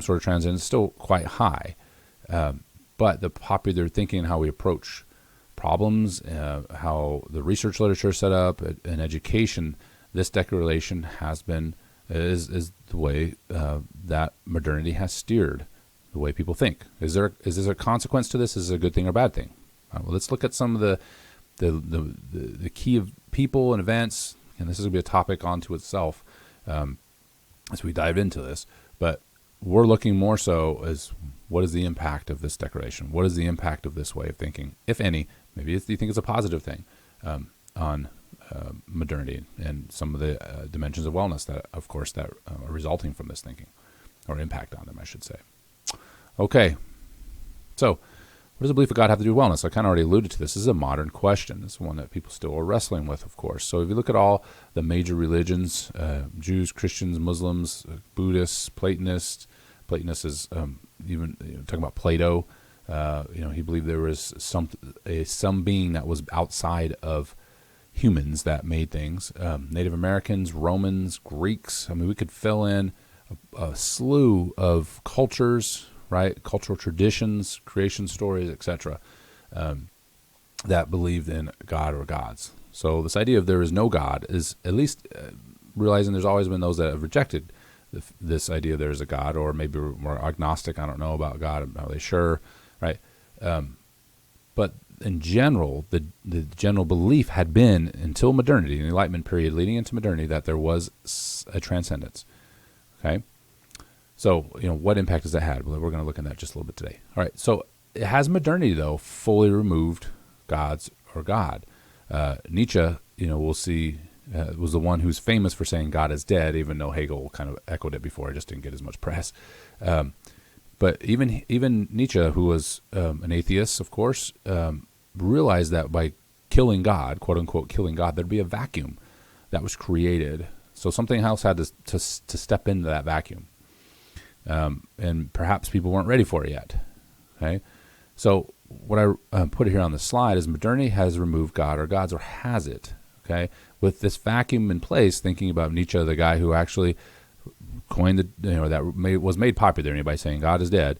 sort of transcendence is still quite high. But the popular thinking, how we approach problems, how the research literature is set up, and education, this declaration is the way that modernity has steered the way people think. Is there a consequence to this? Is it a good thing or bad thing? Well, let's look at some of the key of people and events, and this is going to be a topic onto itself as we dive into this. But we're looking more so as what is the impact of this declaration? What is the impact of this way of thinking, if any? Maybe you think it's a positive thing on modernity and some of the dimensions of wellness that, of course, that are resulting from this thinking, or impact on them, I should say. Okay, so what does the belief of God have to do with wellness? I kind of already alluded to this. This is a modern question. It's one that people still are wrestling with, of course. So if you look at all the major religions, Jews, Christians, Muslims, Buddhists, Platonists is even talking about Plato. He believed there was some being that was outside of humans that made things. Native Americans, Romans, Greeks. I mean, we could fill in a slew of cultures, right? Cultural traditions, creation stories, etc., that believed in God or gods. So this idea of there is no God is at least realizing there's always been those that have rejected this idea there is a God, or maybe we're more agnostic. I don't know about God. I'm not really sure, right? But in general, the general belief had been, until modernity, the Enlightenment period leading into modernity, that there was a transcendence. Okay? So, what impact has that had? Well, we're going to look at that just a little bit today. All right, so has modernity, though, fully removed gods or God? Nietzsche, we'll see, was the one who's famous for saying God is dead, even though Hegel kind of echoed it before. It just didn't get as much press. But even Nietzsche, who was an atheist, of course, realized that by killing God, quote unquote, killing God, there'd be a vacuum that was created. So something else had to step into that vacuum, and perhaps people weren't ready for it yet. Okay, so what I put here on the slide is modernity has removed God or gods, or has it? Okay, with this vacuum in place, thinking about Nietzsche, the guy who actually coined was made popular by saying God is dead.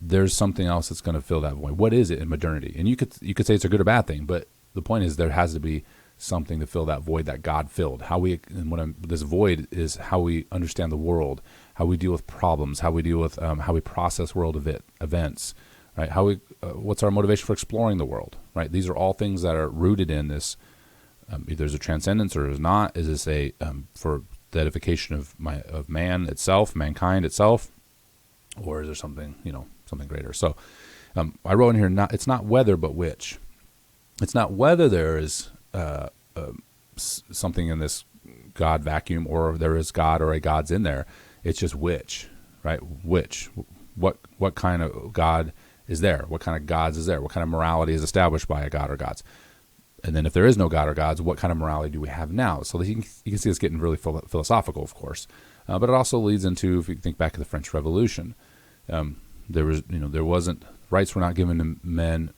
There's something else that's going to fill that void. What is it in modernity? And you could say it's a good or bad thing, but the point is there has to be something to fill that void that God filled. This void is how we understand the world, how we deal with problems, how we deal with how we process world events, right? What's our motivation for exploring the world, right? These are all things that are rooted in this. Either there's a transcendence or there's not. Is this for the edification of man itself, mankind itself, or is there something greater? So I wrote in here, it's not whether but which. It's not whether there is something in this God vacuum, or there is God or a God's in there. It's just which, right? Which, what kind of God is there? What kind of gods is there? What kind of morality is established by a God or gods? And then if there is no God or gods, what kind of morality do we have now? So you can see it's getting really philosophical, of course. But it also leads into, if you think back to the French Revolution, rights were not given to men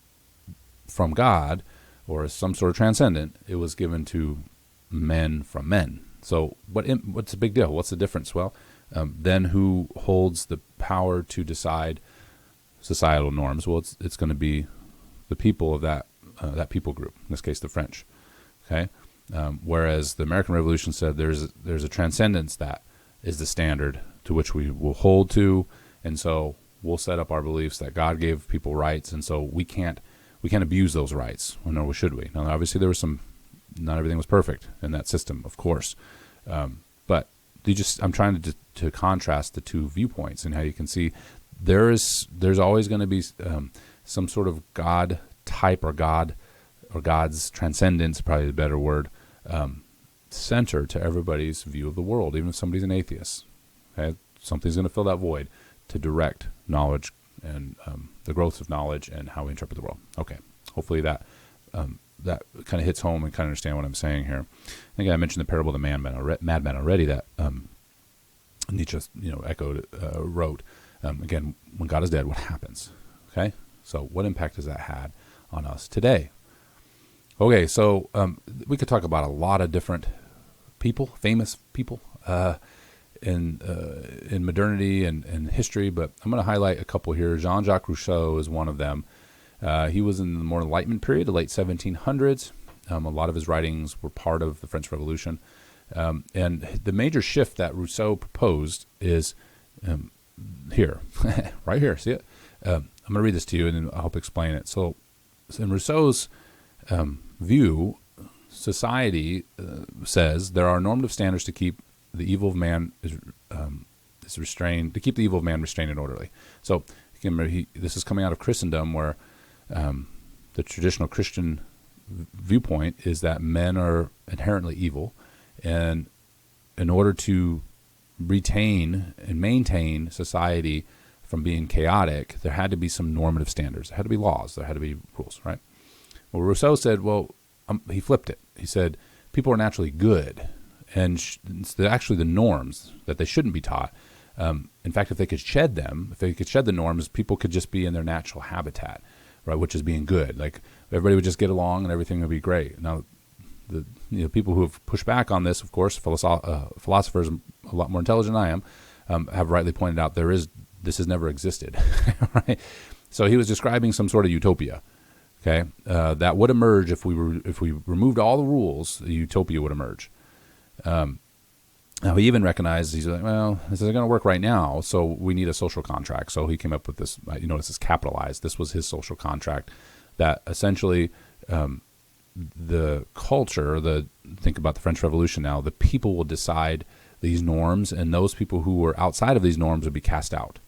from God or some sort of transcendent. It was given to men from men. So what's the big deal? What's the difference? Well, then who holds the power to decide societal norms? Well, it's going to be the people of that people group, in this case the French. Okay, whereas the American Revolution said there's a transcendence that is the standard to which we will hold to, and so we'll set up our beliefs that God gave people rights, and so we can't abuse those rights, nor should we. Now, obviously, not everything was perfect in that system, of course, but I'm trying to contrast the two viewpoints, and how you can see there's always going to be some sort of God type, or God's transcendence, probably the better word, center to everybody's view of the world, even if somebody's an atheist. Okay? Something's going to fill that void to direct knowledge and the growth of knowledge and how we interpret the world. Okay, hopefully that kind of hits home and kind of understand what I'm saying here. I think I mentioned the parable of the madman already, that Nietzsche wrote. Again, when God is dead, what happens? Okay, so what impact has that had on us today? Okay, so we could talk about a lot of different people, famous people, in modernity and history, but I'm going to highlight a couple here. Jean-Jacques Rousseau is one of them. He was in the more Enlightenment period, the late 1700s. A lot of his writings were part of the French Revolution. And the major shift that Rousseau proposed is here, right here. See it? I'm going to read this to you, and then I'll help explain it. So in Rousseau's view, society says there are normative standards to keep the evil of man is restrained, to keep the evil of man restrained and orderly. So this is coming out of Christendom, where the traditional Christian viewpoint is that men are inherently evil, and in order to retain and maintain society from being chaotic, there had to be some normative standards. There had to be laws. There had to be rules, right? Well, Rousseau said, he flipped it. He said, people are naturally good, and it's actually the norms that they shouldn't be taught. In fact, if they could shed the norms, people could just be in their natural habitat, right? Which is being good. Like everybody would just get along and everything would be great. Now, the people who have pushed back on this, of course, philosophers a lot more intelligent than I am, have rightly pointed out this has never existed, right? So he was describing some sort of utopia, okay, that would emerge if we removed all the rules. The utopia would emerge. Now he even recognized, he's like, well, this isn't going to work right now, so we need a social contract. So he came up with this. You notice it's capitalized. This was his social contract that essentially the culture, think about the French Revolution now, the people will decide these norms, and those people who were outside of these norms would be cast out,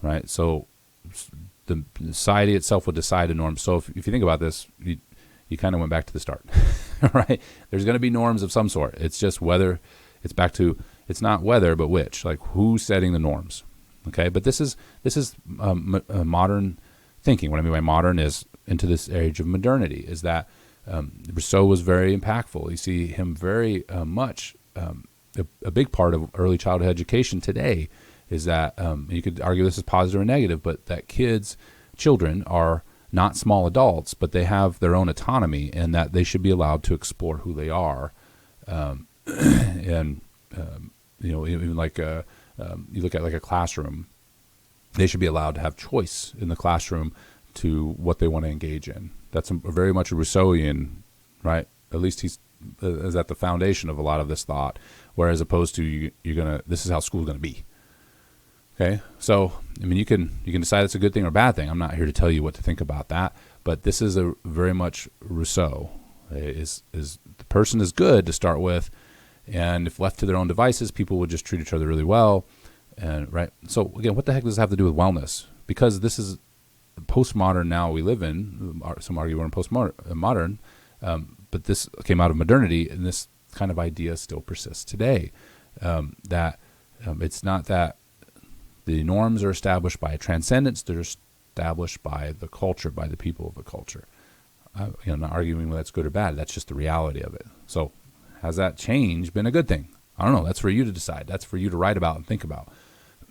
right? So the society itself would decide the norms. So if you think about this, you kind of went back to the start, right? There's going to be norms of some sort. It's just whether, it's not whether, but which, like who's setting the norms, okay? But this is modern thinking. What I mean by modern is into this age of modernity, is that Rousseau was very impactful. You see him very much, a big part of early childhood education today is that, you could argue this is positive or negative, but that children are not small adults, but they have their own autonomy, and that they should be allowed to explore who they are. And even like you look at like a classroom, they should be allowed to have choice in the classroom to what they want to engage in. That's very much a Rousseauian, right? At least he's is at the foundation of a lot of this thought. Whereas opposed to this is how school's gonna be. Okay, so I mean, you can decide it's a good thing or a bad thing. I'm not here to tell you what to think about that, but this is a very much Rousseau. Is the person is good to start with, and if left to their own devices, people would just treat each other really well, and right. So again, what the heck does this have to do with wellness? Because this is postmodern now we live in. Some argue we're in postmodern, but this came out of modernity, and this kind of idea still persists today. That it's not that the norms are established by a transcendence; they're established by the culture, by the people of the culture. I'm not arguing whether that's good or bad. That's just the reality of it. So, has that change been a good thing? I don't know. That's for you to decide. That's for you to write about and think about.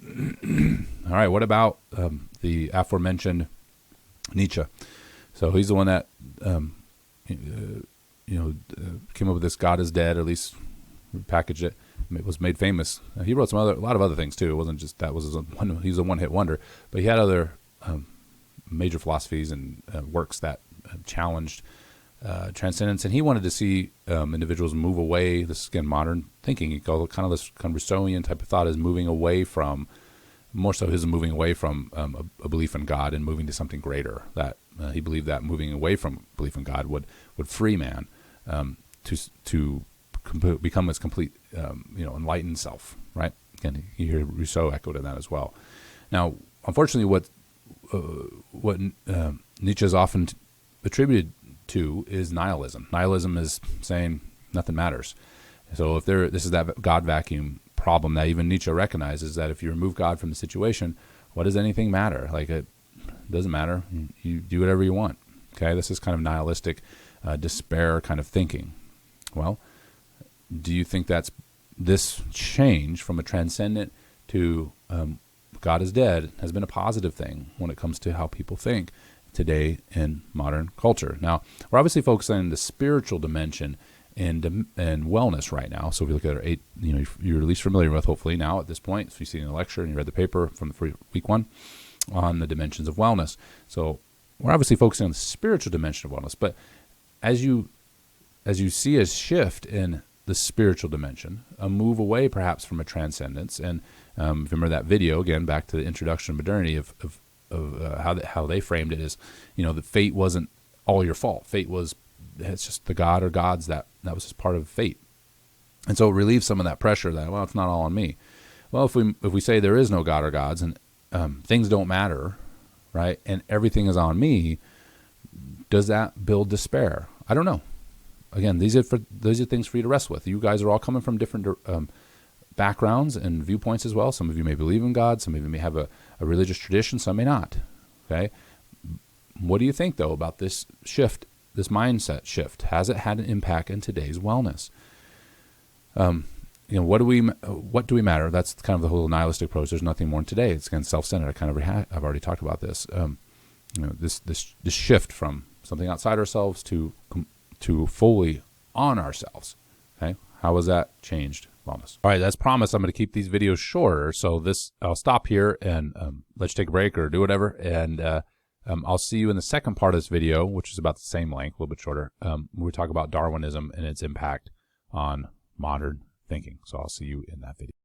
All right. What about the aforementioned Nietzsche? So he's the one that came up with this "God is dead," or at least packaged it. It was made famous. He wrote a lot of other things too. It wasn't just that was he was a one-hit wonder, but he had other major philosophies and works that challenged transcendence, and he wanted to see individuals move away. This is again modern thinking. He called it kind of this kind of Rousseauian type of thought, is moving away from, more so his moving away from a belief in God and moving to something greater. That he believed that moving away from belief in God would free man to become his complete enlightened self. Right? Again, you hear Rousseau echoed in that as well. Now, unfortunately, what Nietzsche is often attributed to is nihilism. Nihilism is saying nothing matters. So this is that God vacuum problem that even Nietzsche recognizes, that if you remove God from the situation, what does anything matter? Like, it doesn't matter. You do whatever you want. Okay, this is kind of nihilistic, despair kind of thinking. Well, do you think that's this change from a transcendent to God is dead has been a positive thing when it comes to how people think today in modern culture? Now, we're obviously focusing on the spiritual dimension and wellness right now. So if you look at our 8, you're at least familiar with, hopefully now at this point, if you've seen the lecture and you read the paper from the week 1 on the dimensions of wellness. So we're obviously focusing on the spiritual dimension of wellness, but as you see a shift in the spiritual dimension, a move away perhaps from a transcendence, and if you remember that video, again, back to the introduction of modernity of how they framed it is, that fate wasn't all your fault. Fate was, it's just the god or gods that was just part of fate. And so it relieves some of that pressure that, well, it's not all on me. Well, if we say there is no god or gods and things don't matter, right, and everything is on me, does that build despair? I don't know. Again, these are things for you to wrestle with. You guys are all coming from different backgrounds and viewpoints as well. Some of you may believe in God. Some of you may have a religious tradition. Some may not. Okay. What do you think, though, about this shift, this mindset shift? Has it had an impact in today's wellness? What do we matter? That's kind of the whole nihilistic approach. There's nothing more in today. It's again self-centered. I've already talked about this. This shift from something outside ourselves to fully on ourselves. Okay, how has that changed wellness? All right, as promised, I'm going to keep these videos shorter. So I'll stop here and let you take a break or do whatever, and I'll see you in the second part of this video, which is about the same length, a little bit shorter. We talk about Darwinism and its impact on modern thinking. So I'll see you in that video.